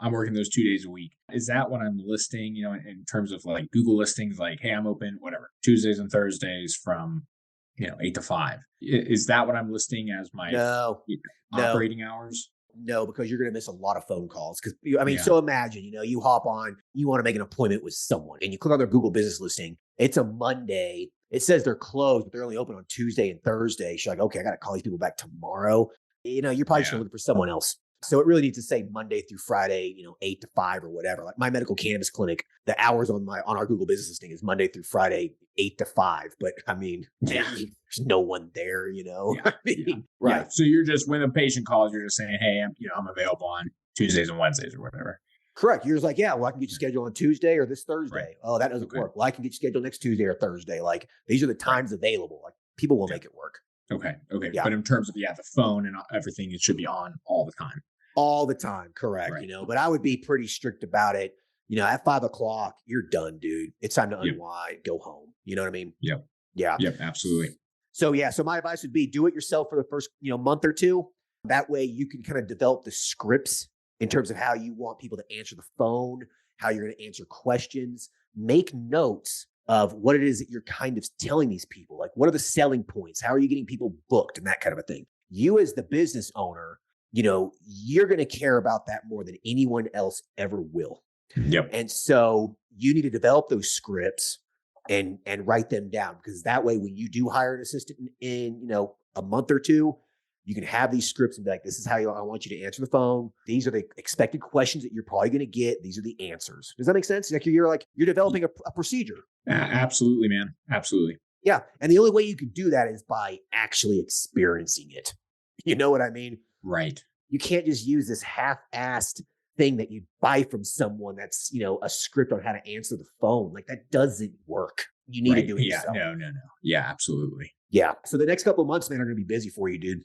I'm working those 2 days a week. Is that what I'm listing, in terms of like Google listings, like, hey, I'm open, whatever, Tuesdays and Thursdays from, 8 to 5. Is that what I'm listing as my No, no. operating hours? No, because you're going to miss a lot of phone calls. Because Yeah. so imagine, you hop on, you want to make an appointment with someone, and you click on their Google business listing. It's a Monday. It says they're closed, but they're only open on Tuesday and Thursday. So you're like, okay, I got to call these people back tomorrow. You're probably just Yeah. looking for someone else. So it really needs to say Monday through Friday, 8 to 5 or whatever. Like my medical cannabis clinic, the hours on our Google business listing is Monday through Friday, 8 to 5. But I mean, Yeah. there's no one there. Yeah. I mean, Yeah. right. Yeah. So you're just, when a patient calls, you're just saying, hey, I'm available on Tuesdays and Wednesdays or whatever. Correct. You're just like, yeah, well, I can get you scheduled on Tuesday or this Right. Thursday. Oh, that doesn't Okay. work. Well, I can get you scheduled next Tuesday or Thursday. Like these are the times available. Like people will Okay. make it work Okay. Yeah. But in terms of, the phone and everything, it should be on all the time. all the time. Correct. Right. But I would be pretty strict about it. At 5 o'clock, you're done, dude. It's time to Yep. unwind, go home. You know what I mean? Yep. Yeah. Yep. Absolutely. So so my advice would be do it yourself for the first, month or two. That way you can kind of develop the scripts in terms of how you want people to answer the phone, how you're going to answer questions. Make notes of what it is that you're kind of telling these people. Like, what are the selling points? How are you getting people booked and that kind of a thing? You as the business owner, you're going to care about that more than anyone else ever will. Yep. And so you need to develop those scripts and write them down, because that way when you do hire an assistant in a month or two, you can have these scripts and be like, this is how I want you to answer the phone. These are the expected questions that you're probably going to get. These are the answers. Does that make sense? Like you're developing a procedure. Absolutely, man. Absolutely. Yeah. And the only way you can do that is by actually experiencing it. You know what I mean? Right. You can't just use this half-assed thing that you buy from someone that's, a script on how to answer the phone. Like that doesn't work. You need to do it Yeah. yourself. No. Yeah, absolutely. Yeah. So the next couple of months, man, are going to be busy for you, dude.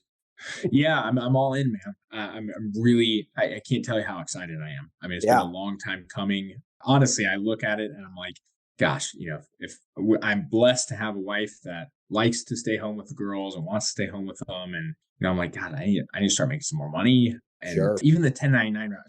Yeah, I'm all in, man. I'm really, I can't tell you how excited I am. I mean, it's been a long time coming. Honestly, I look at it and I'm like, gosh, if I'm blessed to have a wife that likes to stay home with the girls and wants to stay home with them, and I'm like, God, I need to start making some more money. And Sure. even the 1099 route,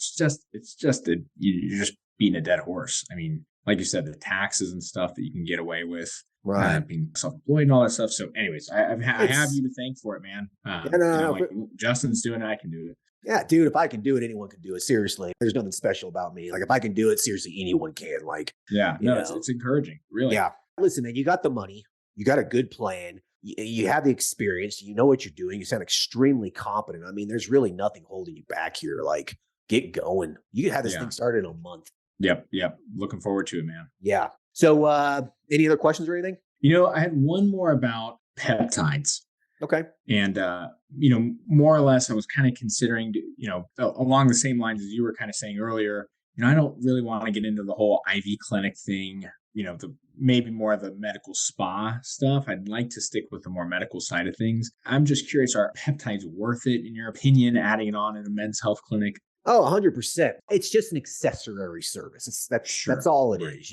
you're just beating a dead horse. I mean, like you said, the taxes and stuff that you can get away with, Right. being self-employed and all that stuff. So, anyways, I have you to thank for it, man. No. Like, Justin's doing it, I can do it. Yeah, dude, if I can do it, anyone can do it. Seriously. There's nothing special about me. Like if I can do it, seriously, anyone can. Like, Yeah, no, it's encouraging, really. yeah. Listen, man, you got the money, you got a good plan, you have the experience, you know what you're doing, you sound extremely competent. I mean, there's really nothing holding you back here. Like, get going. You can have this thing started in a month. Yep. Looking forward to it, man. Yeah. So, any other questions or anything? I had one more about peptides. Okay. And, more or less, I was kind of considering, along the same lines as you were kind of saying earlier, I don't really want to get into the whole IV clinic thing, maybe more of the medical spa stuff. I'd like to stick with the more medical side of things. I'm just curious, are peptides worth it, in your opinion, adding it on in a men's health clinic? Oh, 100%. It's just an accessory service. That's Sure. all it Right. is.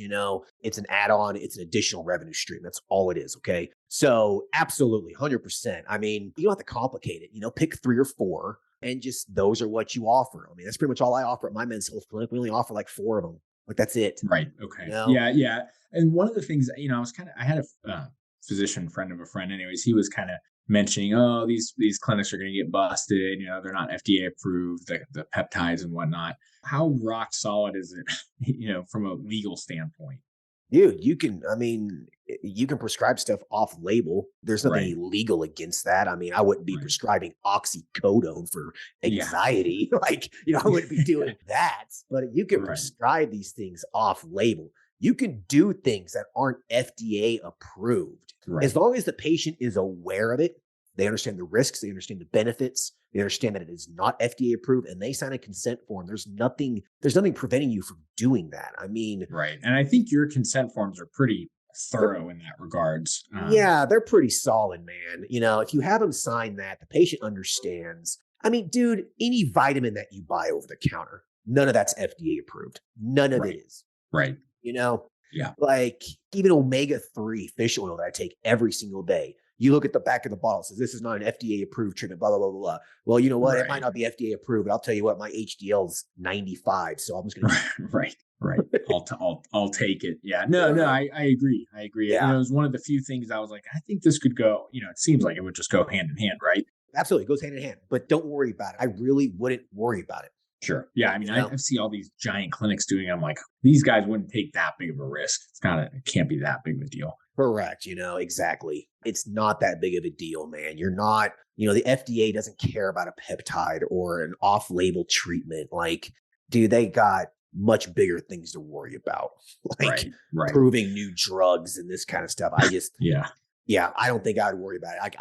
It's an add-on, it's an additional revenue stream. That's all it is. Okay. So absolutely, 100%. I mean, you don't have to complicate it. Pick three or four and just those are what you offer. I mean, that's pretty much all I offer at my men's health clinic. We only offer like four of them. Like that's it. Right. You Okay. know? Yeah. Yeah. And one of the things, I had a physician friend of a friend, anyways, he was kind of mentioning, oh, these clinics are going to get busted. They're not FDA approved, the peptides and whatnot. How rock solid is it, from a legal standpoint? Dude, you can prescribe stuff off label. There's nothing Right. illegal against that. I mean, I wouldn't be Right. prescribing oxycodone for Yeah. anxiety. Like, I wouldn't be doing that. But you can Right. prescribe these things off label. You can do things that aren't FDA approved. As Right. long as the patient is aware of it, they understand the risks, they understand the benefits, they understand that it is not FDA approved, and they sign a consent form. There's nothing preventing you from doing that. I mean, Right. And I think your consent forms are pretty they're thorough in that regards. Yeah, they're pretty solid, man. If you have them sign that, the patient understands. I mean, dude, any vitamin that you buy over the counter, none of that's FDA approved. None of it Right. is. Right. You know, Yeah. like even omega-3 fish oil that I take every single day. You look at the back of the bottle, it says this is not an FDA approved treatment, blah, blah, blah, blah, blah. Well, you know what? It might Right. not be FDA approved, but I'll tell you what, my HDL is 95. So I'm just going to Right. Right. Right. I'll take it. Yeah. No, no, keep I agree. I agree. Yeah, It was one of the few things I was like, I think this could go, it seems like it would just go hand in hand, right? absolutely. It goes hand in hand, but don't worry about it. I really wouldn't worry about it. Sure. Yeah. I mean, You I, know? I see all these giant clinics doing it. I'm like, these guys wouldn't take that big of a risk. It can't be that big of a deal. Correct. Exactly. It's not that big of a deal, man. You're not, the FDA doesn't care about a peptide or an off label treatment. Like, dude, they got much bigger things to worry about, like Right. Right. proving new drugs and this kind of stuff. Yeah. Yeah, I don't think I would worry about it. Like,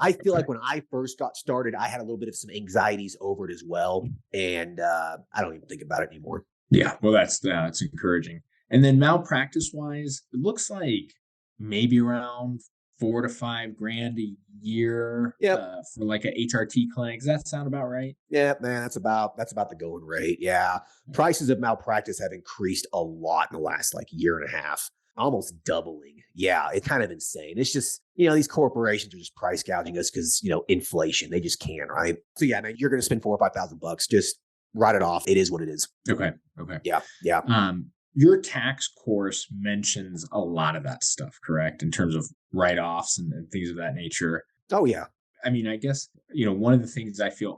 I feel Okay. like when I first got started, I had a little bit of some anxieties over it as well. And I don't even think about it anymore. Yeah. Well, that's encouraging. And then malpractice wise, it looks like maybe around 4 to 5 grand a year Yep. for like a HRT clinic. Does that sound about right? Yeah, man, that's about the going rate. Yeah. Prices of malpractice have increased a lot in the last like year and a half, almost doubling. Yeah, it's kind of insane. It's just, these corporations are just price gouging us because, inflation. They just can, right? So yeah, man, you're gonna spend 4 or 5 thousand bucks. Just write it off. It is what it is. Okay. Okay. Yeah, yeah. Your tax course mentions a lot of that stuff, correct? In terms of write-offs and things of that nature. Oh yeah. I mean, I guess, one of the things I feel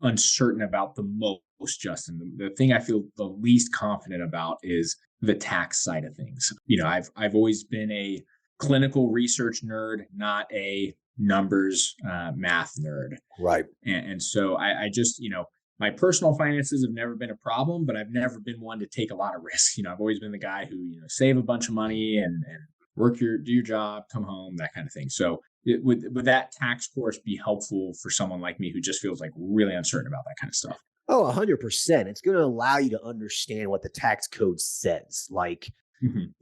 uncertain about the most, Justin, the thing I feel the least confident about is the tax side of things. I've always been a clinical research nerd, not a numbers math nerd. Right. And so I just, my personal finances have never been a problem, but I've never been one to take a lot of risks. I've always been the guy who, save a bunch of money and do your job, come home, that kind of thing. So would that tax course be helpful for someone like me who just feels like really uncertain about that kind of stuff? Oh, 100%. It's going to allow you to understand what the tax code says. Like, Mhm.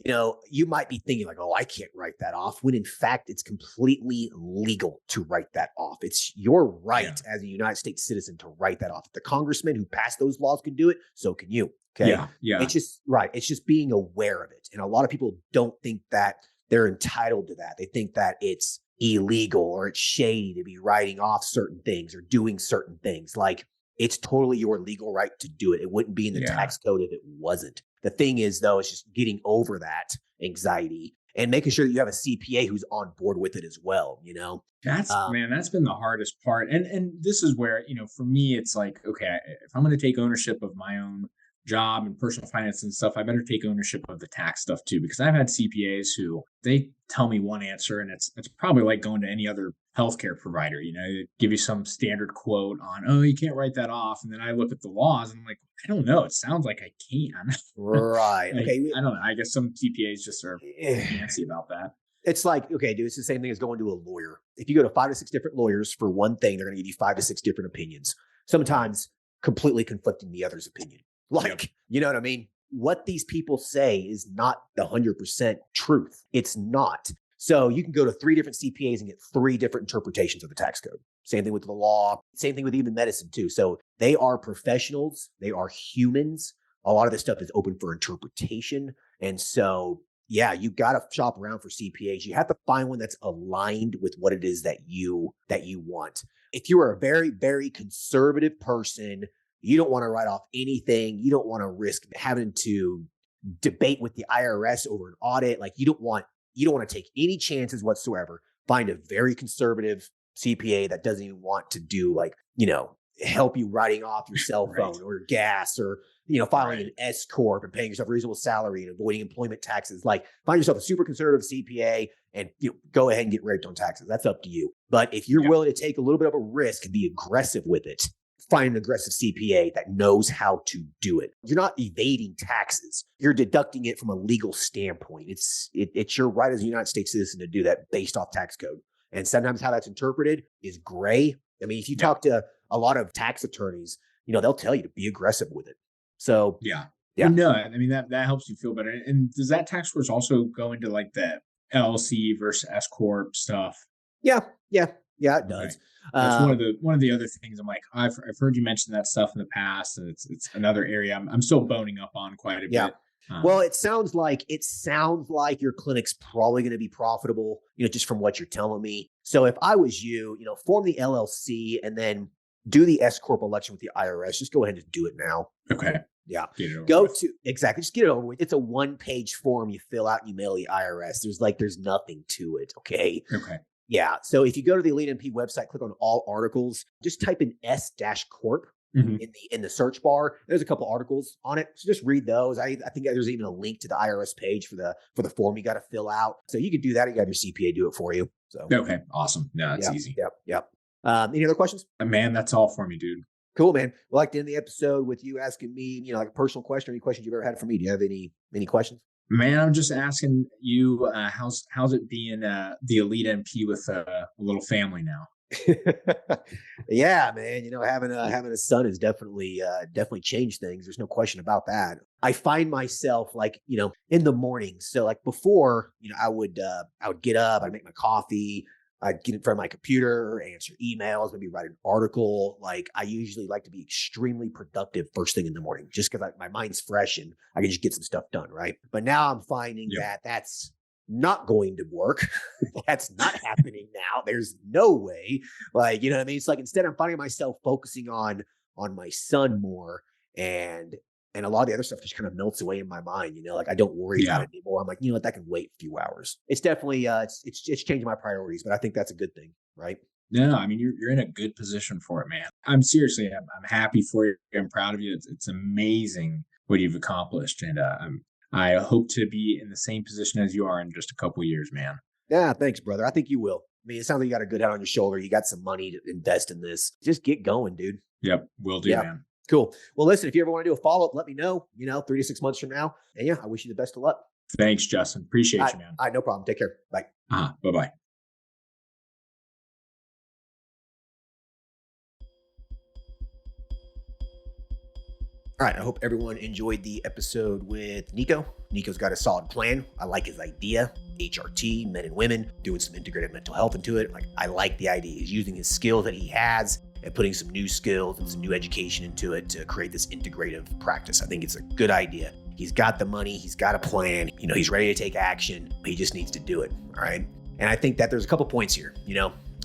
you might be thinking like, oh, I can't write that off, when in fact it's completely legal to write that off. It's your right Yeah. as a United States citizen to write that off. If the congressman who passed those laws can do it, so can you. Okay. Yeah. Yeah. It's just right. It's just being aware of it. And a lot of people don't think that they're entitled to that. They think that it's illegal or it's shady to be writing off certain things or doing certain things. Like, it's totally your legal right to do it. It wouldn't be in the Yeah. tax code if it wasn't. The thing is, though, it's just getting over that anxiety and making sure that you have a CPA who's on board with it as well. Um, That's been the hardest part. And this is where, for me, it's like, okay, if I'm going to take ownership of my own job and personal finance and stuff, I better take ownership of the tax stuff too, because I've had CPAs who they tell me one answer and it's probably like going to any other healthcare provider, they give you some standard quote on, oh, you can't write that off. And then I look at the laws and I'm like, I don't know. It sounds like I can. right. Okay. I don't know. I guess some CPAs just are Eh, fancy about that. It's like, okay, dude, it's the same thing as going to a lawyer. If you go to 5 to 6 different lawyers for one thing, they're going to give you 5 to 6 different opinions, sometimes completely conflicting the other's opinion. Like, you know what I mean? What these people say is not the 100% truth. It's not. So you can go to 3 different CPAs and get 3 different interpretations of the tax code. Same thing with the law. Same thing with even medicine too. So they are professionals. They are humans. A lot of this stuff is open for interpretation. And so, yeah, you got to shop around for CPAs. You have to find one that's aligned with what it is that you want. If you are a very, very conservative person, you don't want to write off anything. You don't want to risk having to debate with the IRS over an audit. Like you don't want to take any chances whatsoever. Find a very conservative CPA that doesn't even want to do help you writing off your cell phone or gas or, filing an S corp and paying yourself a reasonable salary and avoiding employment taxes. Like find yourself a super conservative CPA and go ahead and get raped on taxes. That's up to you. But if you're willing to take a little bit of a risk and be aggressive with it, find an aggressive CPA that knows how to do it. You're not evading taxes. You're deducting it from a legal standpoint. It's your right as a United States citizen to do that based off tax code. And sometimes how that's interpreted is gray. I mean, if you talk to a lot of tax attorneys, they'll tell you to be aggressive with it. So yeah. Well, no, I mean, that helps you feel better. And does that tax course also go into like the LLC versus S corp stuff? Yeah, it does. That's one of the other things. I'm like, I've heard you mention that stuff in the past, and it's another area I'm still boning up on quite a bit. Well, it sounds like your clinic's probably going to be profitable, just from what you're telling me. So if I was you, form the LLC and then do the S corp election with the IRS. Just go ahead and do it now. Okay. Yeah. Exactly. Just get it over with. It's a 1-page form you fill out and you mail the IRS. There's nothing to it. Okay. Okay. Yeah. So if you go to the Elite MP website, click on all articles, just type in S-corp in the search bar. There's a couple articles on it. So just read those. I think there's even a link to the IRS page for the form you got to fill out. So you could do that. You got your CPA do it for you. So okay. Awesome. No, that's easy. Yep. Any other questions? Man, that's all for me, dude. Cool, man. We'd like to end the episode with you asking me, like a personal question or any questions you've ever had for me. Do you have any questions? Man, I'm just asking you, how's it being the Elite MP with a little family now? Yeah, man. Having a son has definitely changed things. There's no question about that. I find myself in the mornings. So like before, I would get up, I'd make my coffee, I'd get in front of my computer, answer emails, maybe write an article. Like I usually like to be extremely productive first thing in the morning, just because my mind's fresh and I can just get some stuff done, right? But now I'm finding that that's not going to work. That's not happening now. There's no way. Like, you know what I mean? It's like instead I'm finding myself focusing on my son more and a lot of the other stuff just kind of melts away in my mind, like I don't worry about it anymore. I'm like, what, that can wait a few hours. It's definitely, it's changing my priorities, but I think that's a good thing, right? No, I mean, you're in a good position for it, man. I'm happy for you. I'm proud of you. It's amazing what you've accomplished. And I hope to be in the same position as you are in just a couple of years, man. Yeah, thanks, brother. I think you will. I mean, it sounds like you got a good head on your shoulder. You got some money to invest in this. Just get going, dude. Yep, will do, man. Cool. Well, listen, if you ever want to do a follow-up, let me know, 3 to 6 months from now. And I wish you the best of luck. Thanks, Justin. Appreciate you, man. All right, no problem. Take care. Bye. Bye-bye. All right. I hope everyone enjoyed the episode with Nico. Nico's got a solid plan. I like his idea. HRT, men and women, doing some integrative mental health into it. Like, I like the idea. He's using his skills that he has and putting some new skills and some new education into it to create this integrative practice. I think it's a good idea. He's got the money. He's got a plan. He's ready to take action. He just needs to do it. All right. And I think that there's a couple points here.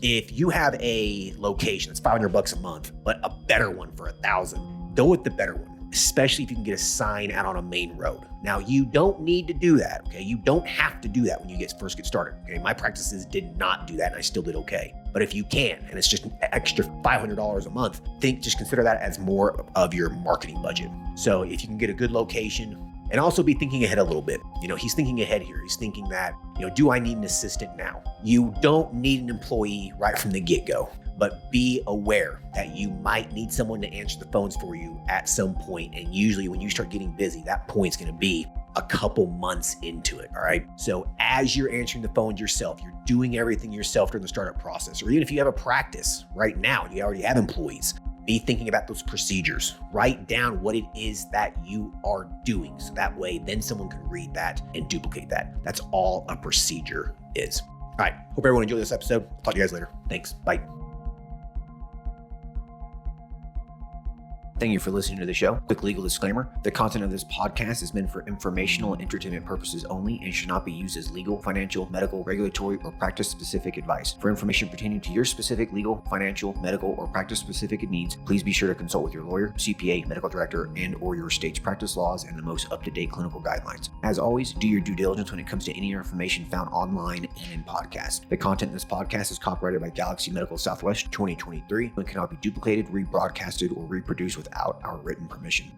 If you have a location that's $500 a month, but a better one for $1,000, go with the better one. Especially if you can get a sign out on a main road. Now, you don't need to do that, okay? You don't have to do that when you first get started, okay? My practices did not do that, and I still did okay. But if you can, and it's just an extra $500 a month, just consider that as more of your marketing budget. So if you can get a good location, and also be thinking ahead a little bit. He's thinking ahead here. He's thinking that, do I need an assistant now? You don't need an employee right from the get-go. But be aware that you might need someone to answer the phones for you at some point. And usually when you start getting busy, that point's going to be a couple months into it, all right? So as you're answering the phone yourself, you're doing everything yourself during the startup process, or even if you have a practice right now and you already have employees, be thinking about those procedures. Write down what it is that you are doing. So that way, then someone can read that and duplicate that. That's all a procedure is. All right, hope everyone enjoyed this episode. Talk to you guys later. Thanks, bye. Thank you for listening to the show. Quick legal disclaimer. The content of this podcast is meant for informational and entertainment purposes only and should not be used as legal, financial, medical, regulatory, or practice-specific advice. For information pertaining to your specific legal, financial, medical, or practice-specific needs, please be sure to consult with your lawyer, CPA, medical director, and/or your state's practice laws and the most up-to-date clinical guidelines. As always, do your due diligence when it comes to any information found online and in podcast. The content in this podcast is copyrighted by Galaxy Medical Southwest 2023 and cannot be duplicated, rebroadcasted, or reproduced without our written permission.